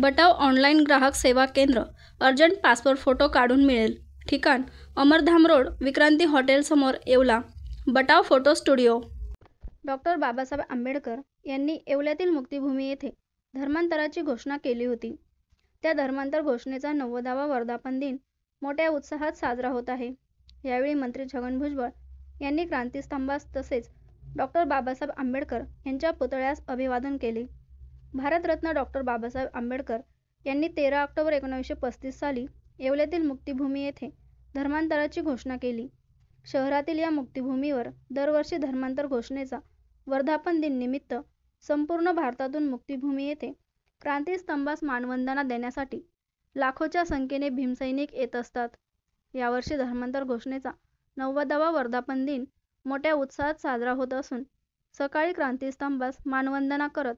बटाव online ग्राहक सेवा केंद्र. अर्जंट पासपोर्ट फोटो काढून मिळेल. ठिकाण अमरधाम रोड, विक्रांती हॉटेल समोर, Yeola. Batav photo studio. Doctor Babasaheb Ambedkar यांनी येवल्यातील मुक्तिभूमी येथे धर्मांतराची घोषणा केली होती. त्या धर्मांतर घोषणेचा 90वा वर्धापन दिन मोठ्या उत्साहात साजरा होत आहे. यावेळी मंत्री छगन भुजबळ यांनी क्रांतिस्तंभास तसेच डॉक्टर बाबासाहेब आंबेडकर यांच्या पुतळ्यास अभिवादन केले. भारतरत्न डॉक्टर बाबासाहेब आंबेडकर यांनी 13 ऑक्टोबर 1935 साली येवल्यातील मुक्तिभूमी येथे धर्मांतराची घोषणा केली. शहरातील या मुक्तिभूमीवर दरवर्षी धर्मांतर घोषणेचा वर्धापन दिन निमित्त संपूर्ण भारतातून मुक्तिभूमी येथे क्रांतिस्तंभास मानवंदना देण्यासाठी लाखोच्या संख्येने भीमसैनिक येत असतात. यावर्षी धर्मांतर घोषणेचा 90वा वर्धापन दिन मोठ्या उत्साहात साजरा होत असून सकाळी क्रांतिस्तंभास मानवंदना करत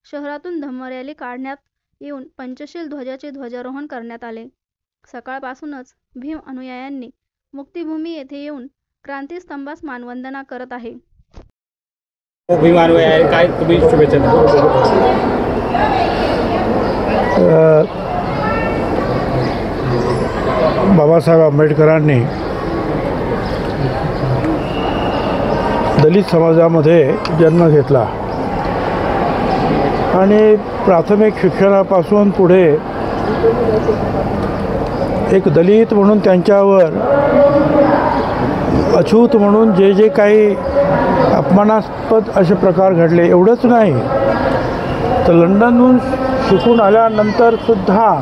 शहरातून धम्मरॅली काढण्यात येऊन पंचशील ध्वजाचे ध्वजारोहण करण्यात आले. सकाळपासूनच भीम अनुयायांनी मुक्तिभूमी येथे येऊन क्रांतिस्तंभास मानवंदना करत आहे. भीम अनुयायी काय तुम्ही शुभेच्छा बाबासाहेब आंबेडकरांनी दलित समाजामध्ये जन्म घेतला आणि प्राथमिक शिक्षणापासून पुढे एक दलित म्हणून त्यांच्यावर अछूत म्हणून जे जे काही अपमानास्पद असे प्रकार घडले, एवढंच नाही तर लंडनहून शिकून आल्यानंतर सुद्धा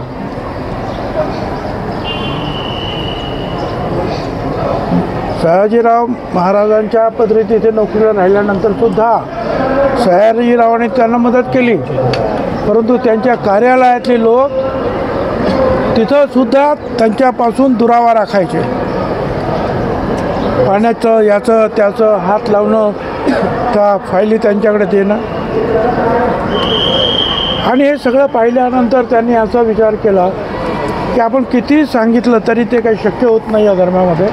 सयाजीराव महाराजांच्या पदरी तिथे नोकरीला राहिल्यानंतर सुद्धा सयाजीरावांनी त्यांना मदत केली, परंतु त्यांच्या कार्यालयातले लोक तिथं सुद्धा त्यांच्यापासून दुरावा राखायचे. पाण्याचं याचं त्याचं हात लावणं, त्या फायली त्यांच्याकडे देणं. आणि हे सगळं पाहिल्यानंतर त्यांनी असा विचार केला की आपण किती सांगितलं तरी ते काही शक्य होत नाही या धर्मामध्ये.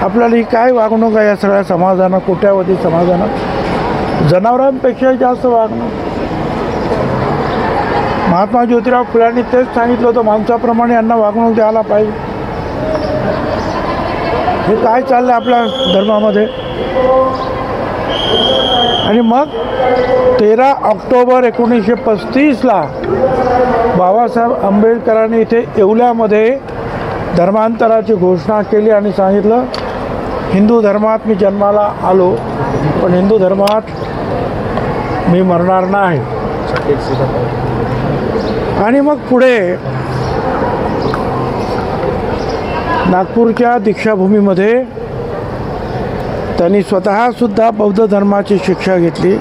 आपल्याला ही काय वागणूक आहे या सगळ्या समाजानं, कोट्यावधी समाजानं, जनावरांपेक्षा जास्त वागणं. महात्मा ज्योतिराव फुल्यांनी तेच सांगितलं होतं, माणसाप्रमाणे यांना वागणूक द्यायला पाहिजे. हे काय चाललं आपल्या धर्मामध्ये. आणि मग 13 ऑक्टोबर 1935ला बाबासाहेब आंबेडकरांनी इथे येवल्यामध्ये धर्मांतराची घोषणा केली आणि सांगितलं, हिंदू धर्मात मी जन्माला आलो, पण हिंदू धर्मात मी मरणार नाही. आणि मग पुढे नागपूरच्या दीक्षाभूमीमध्ये त्यांनी स्वतःसुद्धा बौद्ध धर्माची शिक्षा घेतली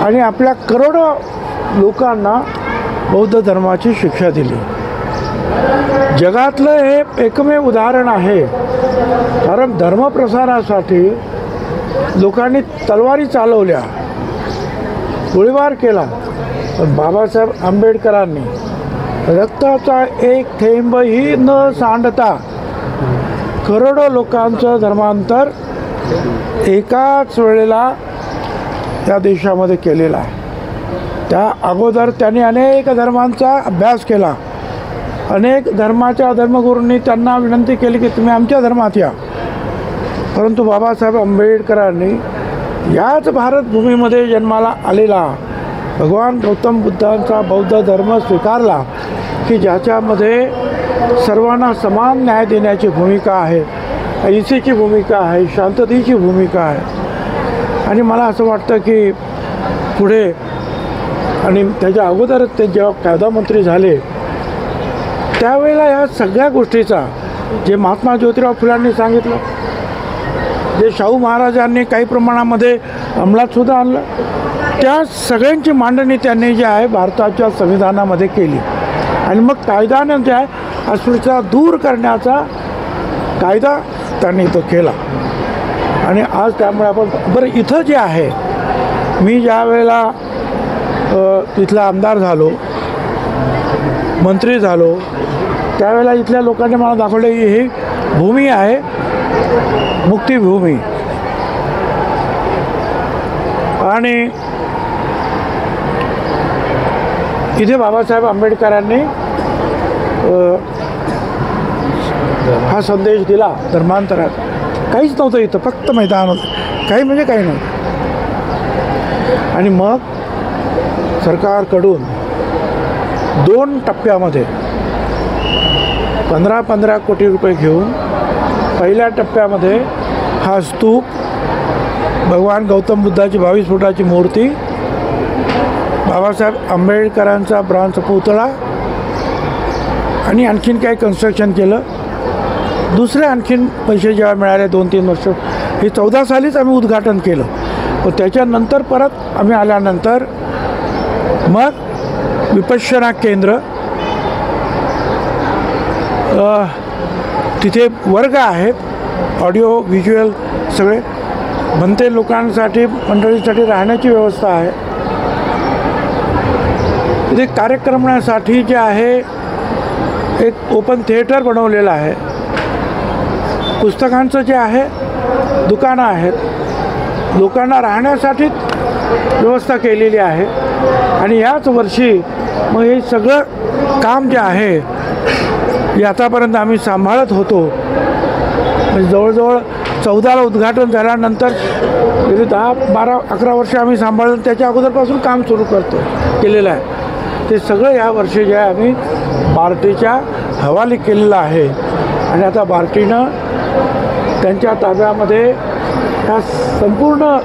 आणि आपल्या करोडो लोकांना बौद्ध धर्माची शिक्षा दिली. जगातलं हे एकमेव उदाहरण आहे, कारण धर्मप्रसारासाठी लोकांनी तलवारी चालवल्या, गोळीबार केला, पण बाबासाहेब आंबेडकरांनी रक्ताचा एक थेंबही न सांडता करोडो लोकांचं धर्मांतर एकाच वेळेला त्या देशामध्ये केलेलं आहे. त्या अगोदर त्यांनी अनेक धर्मांचा अभ्यास केला. अनेक धर्माच्या धर्मगुरूंनी त्यांना विनंती केली की तुम्ही आमच्या धर्मात या, परंतु बाबासाहेब आंबेडकरांनी याच भारतभूमीमध्ये जन्माला आलेला भगवान गौतम बुद्धांचा बौद्ध धर्म स्वीकारला की ज्याच्यामध्ये सर्वांना समान न्याय देण्याची भूमिका आहे, अहिंसेची भूमिका आहे, शांततेची भूमिका आहे. आणि मला असं वाटतं की पुढे आणि त्याच्या अगोदरच ते जेव्हा कायदा मंत्री झाले त्यावेळेला या सगळ्या गोष्टीचा जे महात्मा ज्योतिराव फुल्यांनी सांगितलं, जे शाहू महाराजांनी काही प्रमाणामध्ये अंमलातसुद्धा आणलं, त्या सगळ्यांची मांडणी त्यांनी जे आहे भारताच्या संविधानामध्ये केली. आणि मग कायद्यानं जे आहे अस्पृश्यता दूर करण्याचा कायदा त्यांनी तो केला. आणि आज त्यामुळे आपण बरं इथं जे आहे, मी ज्या वेळेला इथला आमदार झालो, मंत्री झालो, त्यावेळेला इथल्या लोकांनी मला दाखवले की ही भूमी आहे मुक्तिभूमी. आणि इथे बाबासाहेब आंबेडकरांनी हा संदेश दिला धर्मांतरात. काहीच नव्हतं इथं, फक्त मैदान होतं, काही म्हणजे काही नव्हतं. आणि मग सरकारकडून 2 टप्प्यामध्ये 15 कोटी रुपये घेऊन पहिल्या टप्प्यामध्ये हा स्तूप, भगवान गौतम बुद्धाची 22 फुटाची मूर्ती, बाबासाहेब आंबेडकरांचा ब्रॉन्झ पुतळा आणि आणखीन काही कन्स्ट्रक्शन केलं. दुसरे आणखीन पैसे जेव्हा मिळाले 2-3 वर्ष, हे 14 सालीच आम्ही उद्घाटन केलं. व त्याच्यानंतर परत आम्ही आल्यानंतर मग विपश्यना केंद्र, तिथे वर्ग आहेत, ऑडिओ व्हिज्युअल सगळे, भंते लोकांसाठी, मंडळीसाठी राहण्याची व्यवस्था आहे. तिथे कार्यक्रमासाठी जे आहे एक ओपन थिएटर बनवलेलं आहे. पुस्तकांचं जे आहे दुकानं आहेत, लोकांना राहण्यासाठी व्यवस्था केलेली आहे. आणि याच वर्षी मग हे सगळं काम जे आहे हे आतापर्यंत आम्ही सांभाळत होतो. म्हणजे जवळजवळ 14ला उद्घाटन झाल्यानंतर गेली 10-12-11 वर्ष आम्ही सांभाळलं. त्याच्या अगोदरपासून काम सुरू केलेलं आहे. ते सगळं या वर्षी जे आहे आम्ही बार्टीच्या हवाली केलेलं आहे. आणि आता बार्टीनं त्यांच्या ताब्यामध्ये ह्या संपूर्ण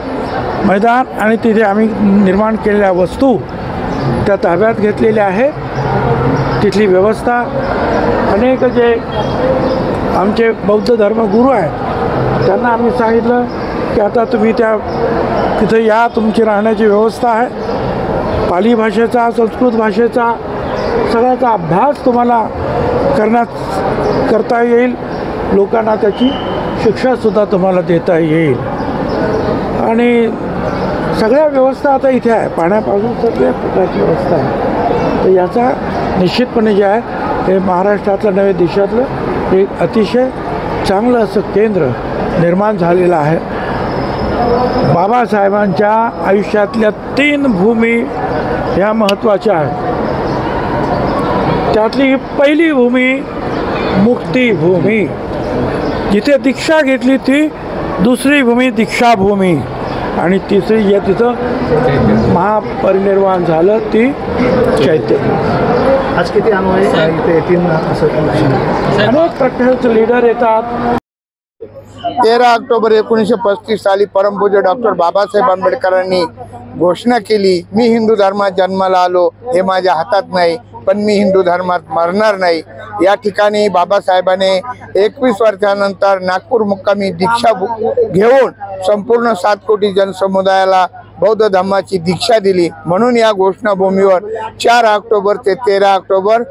मैदान आणि तिथे आम्ही निर्माण केलेल्या वस्तू त्या ताब्यात घेतलेल्या आहेत. तिथली व्यवस्था, अनेक जे आमचे बौद्ध धर्मगुरू आहेत त्यांना आम्ही सांगितलं की आता तुम्ही तिथं या, तुमची राहण्याची व्यवस्था आहे. पाली भाषेचा, संस्कृत भाषेचा सगळ्याचा अभ्यास तुम्हाला करता येईल. लोकांना त्याची शिक्षासुद्धा तुम्हाला देता येईल. आणि सगळ्या व्यवस्था आता इथे आहे, पाण्यापासून सगळ्या प्रकारची व्यवस्था आहे. तर याचा निश्चितपणे जे आहे हे महाराष्ट्रातलं नव्हे देशातलं एक अतिशय चांगलं असं केंद्र निर्माण झालेलं आहे. बाबासाहेबांच्या आयुष्यातल्या 3 भूमी ह्या महत्त्वाच्या आहेत. त्यातली ही पहिली भूमी मुक्तिभूमी, जिथे दीक्षा घेतली ती दुसरी भूमी दीक्षाभूमी, आणि तिसरी या तिथं महापरिनिर्वाण झालं ती चैत्य. आज किती अनुयायी इथे येतील असं अनेक प्रकारचे लीडर येतात. 13 ऑक्टोबर 1935 साली परमपूज्य डॉक्टर बाबासाहेब आंबेडकरांनी घोषणा केली, मी हिंदू धर्मात जन्माला आलो, हे माझ्या हातात नाही, पण मी हिंदू धर्मात मरणार नाही. या ठिकाणी बाबासाहेबांनी 21 वर्षानंतर नागपूर मुक्कामी दीक्षा घेऊन संपूर्ण 7 कोटी जनसमुदायाला बौद्ध धर्माची दीक्षा दिली. म्हणून या घोषणाभूमीवर 4 ऑक्टोबर ते 13 ऑक्टोबर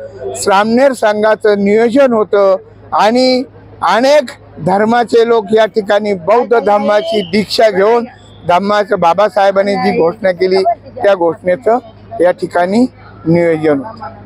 श्रामणेर संघाचं नियोजन होतं आणि अनेक धर्माचे लोक या ठिकाणी बौद्ध धर्माची दीक्षा घेऊन धर्माचं बाबासाहेबांनी जी घोषणा केली त्या घोषणेचं या ठिकाणी नियोजन होतं.